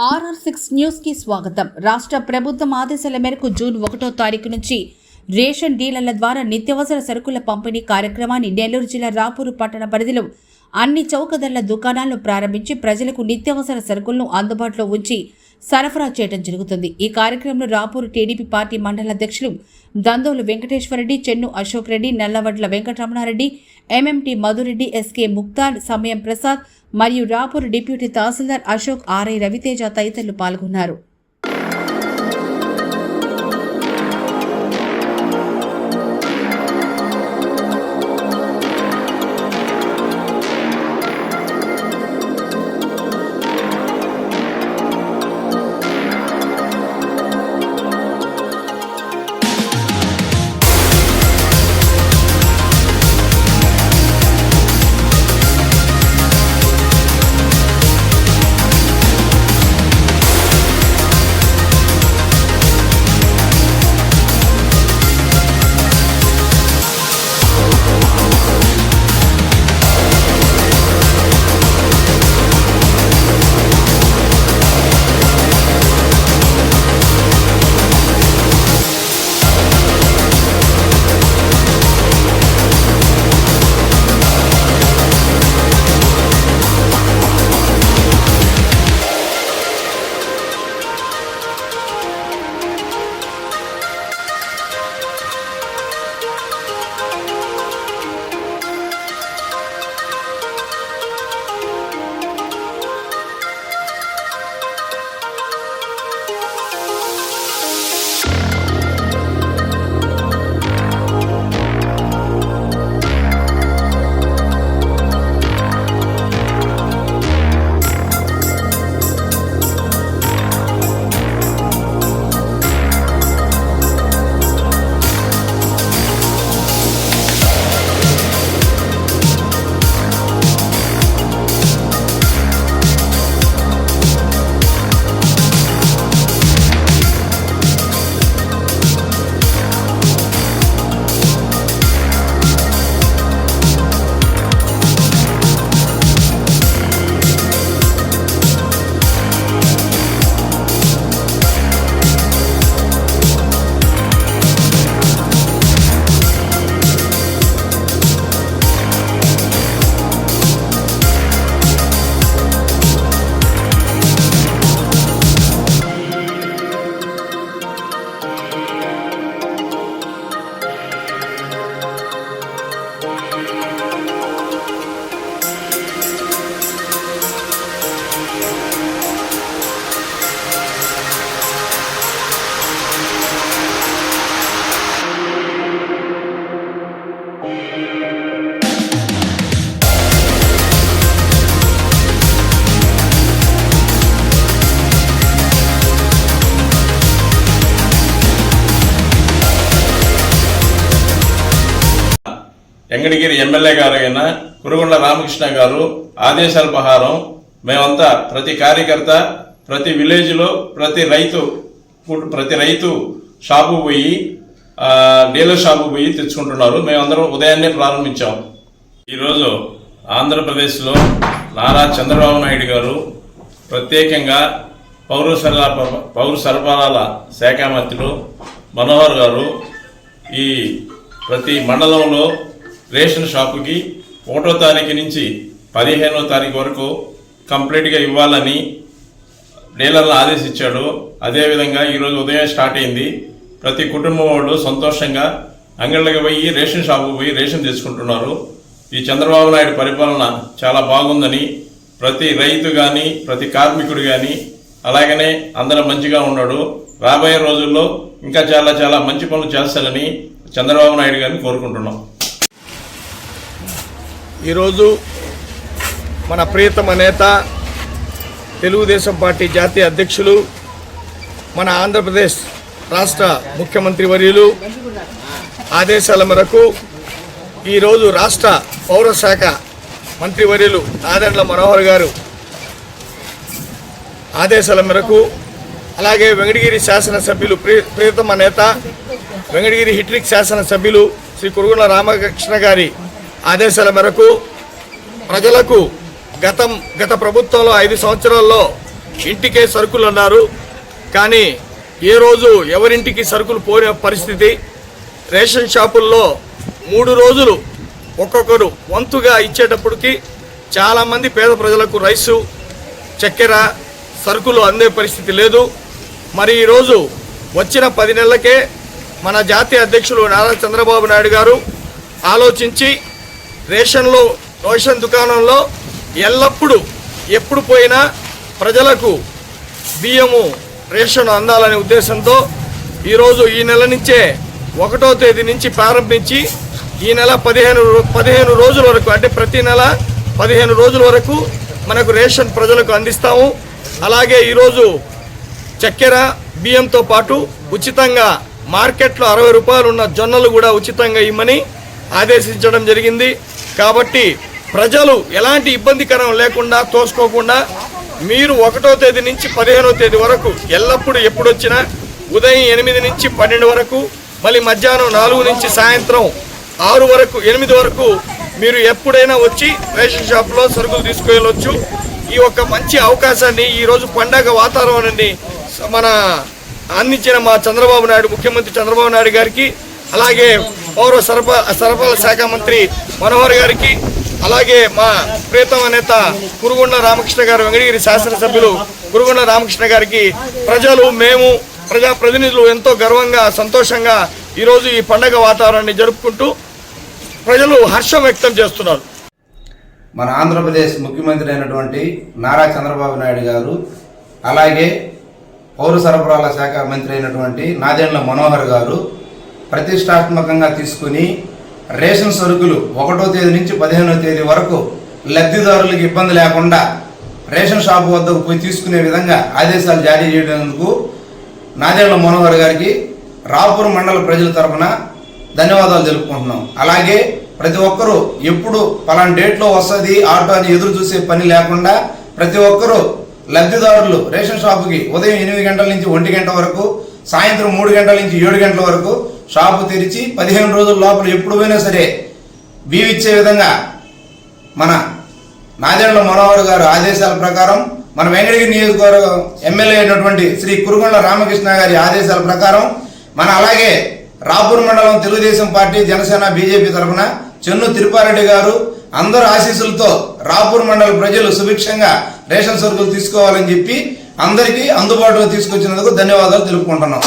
RR6 news కి స్వాగతం. రాష్ట్ర ప్రభుత్వం ఆదేశాల మేరకు జూన్ 1వ తారీఖు నుంచి రేషన్ డీలర్ల ద్వారా నిత్యావసర సరుకుల పంపిణీ కార్యక్రమాన్ని నెల్లూరు జిల్లా రాపూరు పట్టణ పరిధిలో అన్ని చౌకధరల దుకాణాలను ప్రారంభించి ప్రజలకు నిత్యావసర సరుకులను అందుబాటులో ఉంచి సరఫరా చేయడం జరుగుతుంది. ఈ కార్యక్రమంలో రాపూరు టీడీపీ పార్టీ మండల అధ్యక్షులు దందోలు వెంకటేశ్వరరెడ్డి, చెన్ను అశోక్ రెడ్డి, నల్లవడ్ల వెంకటరమణారెడ్డి, ఎంఎంటీ మధురెడ్డి, ఎస్కే ముక్తార్, సమయం ప్రసాద్ మరియు రాపూరు డిప్యూటీ తహసీల్దార్ అశోక్, ఆర్ఐ రవితేజ తదితరులు పాల్గొన్నారు. వెంకటగిరి ఎమ్మెల్యే గారు అయిన కురుగుండ్ల రామకృష్ణ గారు ఆదేశాల ప్రకారం మేమంతా ప్రతి కార్యకర్త ప్రతి విలేజ్లో ప్రతి రైతు షాపు పోయి డీలర్ షాపు పోయి తెచ్చుకుంటున్నారు. మేమందరం ఉదయాన్నే ప్రారంభించాం. ఈరోజు ఆంధ్రప్రదేశ్లో నారా చంద్రబాబు నాయుడు గారు ప్రత్యేకంగా పౌర సరఫరాల శాఖ మంత్రులు మనోహర్ గారు ఈ ప్రతి మండలంలో రేషన్ షాపుకి 1వ తారీఖు నుంచి 15వ తారీఖు వరకు కంప్లీట్గా ఇవ్వాలని డీలర్లను ఆదేశించాడు. అదేవిధంగా ఈరోజు ఉదయం స్టార్ట్ అయింది. ప్రతి కుటుంబం వాళ్ళు సంతోషంగా అంగళ్ళకి పోయి రేషన్ షాపుకి పోయి రేషన్ తెచ్చుకుంటున్నారు. ఈ చంద్రబాబు నాయుడు పరిపాలన చాలా బాగుందని ప్రతి రైతు కానీ ప్రతి కార్మికుడు కానీ అలాగనే అందరూ మంచిగా ఉన్నాడు. రాబోయే రోజుల్లో ఇంకా చాలా చాలా మంచి పనులు చేస్తారని చంద్రబాబు నాయుడు గారిని కోరుకుంటున్నాం. ఈరోజు మన ప్రియతమ నేత తెలుగుదేశం పార్టీ జాతీయ అధ్యక్షులు మన ఆంధ్రప్రదేశ్ రాష్ట్ర ముఖ్యమంత్రి వర్యులు ఆదేశాల మేరకు ఈరోజు రాష్ట్ర పౌరశాఖ మంత్రివర్యులు నాదెండ్ల మనోహర్ గారు ఆదేశాల మేరకు అలాగే వెంకటగిరి శాసనసభ్యులు ప్రియతమ నేత వెంకటగిరి హిట్రిక్ శాసనసభ్యులు శ్రీ కురుగుండ్ల రామకృష్ణ గారి ఆదేశాల మేరకు ప్రజలకు గత ప్రభుత్వంలో 5 సంవత్సరాల్లో ఇంటికే సరుకులు అన్నారు. కానీ ఏ రోజు ఎవరింటికి సరుకులు పోయిన పరిస్థితి. రేషన్ షాపుల్లో 3 రోజులు ఒక్కొక్కరు వంతుగా ఇచ్చేటప్పటికి చాలామంది పేద ప్రజలకు రైసు, చక్కెర, సరుకులు అందే పరిస్థితి లేదు. మరి ఈరోజు వచ్చిన 10 నెలలకే మన జాతీయ అధ్యక్షులు నారా చంద్రబాబు నాయుడు గారు ఆలోచించి రేషన్ దుకాణంలో ఎల్లప్పుడూ ఎప్పుడు పోయినా ప్రజలకు బియ్యము రేషన్ అందాలనే ఉద్దేశంతో ఈరోజు ఈ నెల నుంచే 1వ తేదీ నుంచి ప్రారంభించి ఈ నెల 15 రోజుల వరకు, అంటే ప్రతి నెల 15 రోజుల వరకు మనకు రేషన్ ప్రజలకు అందిస్తాము. అలాగే ఈరోజు చక్కెర, బియ్యంతో పాటు ఉచితంగా మార్కెట్లో 60 రూపాయలు ఉన్న జొన్నలు కూడా ఉచితంగా ఇమ్మని ఆదేశించడం జరిగింది. కాబట్టి ప్రజలు ఎలాంటి ఇబ్బందికరం లేకుండా, తోసుకోకుండా మీరు 1వ తేదీ నుంచి 15వ తేదీ వరకు ఎల్లప్పుడూ ఎప్పుడొచ్చినా ఉదయం 8 నుంచి 12 వరకు, మళ్ళీ మధ్యాహ్నం 4 నుంచి సాయంత్రం 6 వరకు, 8 వరకు మీరు ఎప్పుడైనా వచ్చి రేషన్ షాప్లో సరుకులు తీసుకువెళ్ళొచ్చు. ఈ ఒక్క మంచి అవకాశాన్ని ఈరోజు పండగ వాతావరణాన్ని మన అందించిన మా చంద్రబాబు నాయుడు, ముఖ్యమంత్రి చంద్రబాబు నాయుడు గారికి, అలాగే పౌర సరఫరాల శాఖ మంత్రి మనోహర్ గారికి, అలాగే మా ప్రియతమ నేత కురుగుండ్ల రామకృష్ణ గారు, వెంకటగిరి శాసనసభ్యులు కురుగుండ్ల రామకృష్ణ గారికి ప్రజలు, మేము ప్రజాప్రతినిధులు ఎంతో గర్వంగా, సంతోషంగా ఈరోజు ఈ పండగ వాతావరణాన్ని జరుపుకుంటూ ప్రజలు హర్షం వ్యక్తం చేస్తున్నారు. మన ఆంధ్రప్రదేశ్ ముఖ్యమంత్రి అయినటువంటి నారా చంద్రబాబు నాయుడు గారు, అలాగే పౌర సరఫరాల శాఖ మంత్రి అయినటువంటి నాదెండ్ల మనోహర్ గారు ప్రతిష్టాత్మకంగా తీసుకుని రేషన్ సరుకులు 1వ తేదీ నుంచి 15వ తేదీ వరకు లబ్ధిదారులకు ఇబ్బంది లేకుండా రేషన్ షాపు వద్దకు పోయి తీసుకునే విధంగా ఆదేశాలు జారీ చేయడానికి నాదెండ్ల మనోహర్ గారికి రాపూర్ మండల ప్రజల తరఫున ధన్యవాదాలు తెలుపుకుంటున్నాం. అలాగే ప్రతి ఒక్కరూ ఎప్పుడు పలానా డేట్లో వస్తుంది ఆటో అని ఎదురు చూసే పని లేకుండా ప్రతి ఒక్కరూ లబ్ధిదారులు రేషన్ షాపుకి ఉదయం 8 గంటల నుంచి 1 గంట వరకు, సాయంత్రం 3 గంటల నుంచి 7 గంటల వరకు షాపు తెరిచి 15 రోజుల లోపల ఎప్పుడు పోయినా సరే బియ్యం ఇచ్చే విధంగా మన నాదెండ్ల మనోహర్ గారు ఆదేశాల ప్రకారం, మన వెంకటగిరి నియోజకవర్గం ఎమ్మెల్యే అయినటువంటి శ్రీ కురుగుండ్ల రామకృష్ణ గారి ఆదేశాల ప్రకారం మన అలాగే రాపూర్ మండలం తెలుగుదేశం పార్టీ, జనసేన, బీజేపీ తరఫున చెన్ను తిరుపారెడ్డి గారు అందరు ఆశీస్సులతో రాపూర్ మండల ప్రజలు సుభిక్షంగా రేషన్ సరుకులు తీసుకోవాలని చెప్పి అందరికీ అందుబాటులో తీసుకొచ్చినందుకు ధన్యవాదాలు తెలుపుకుంటున్నాం.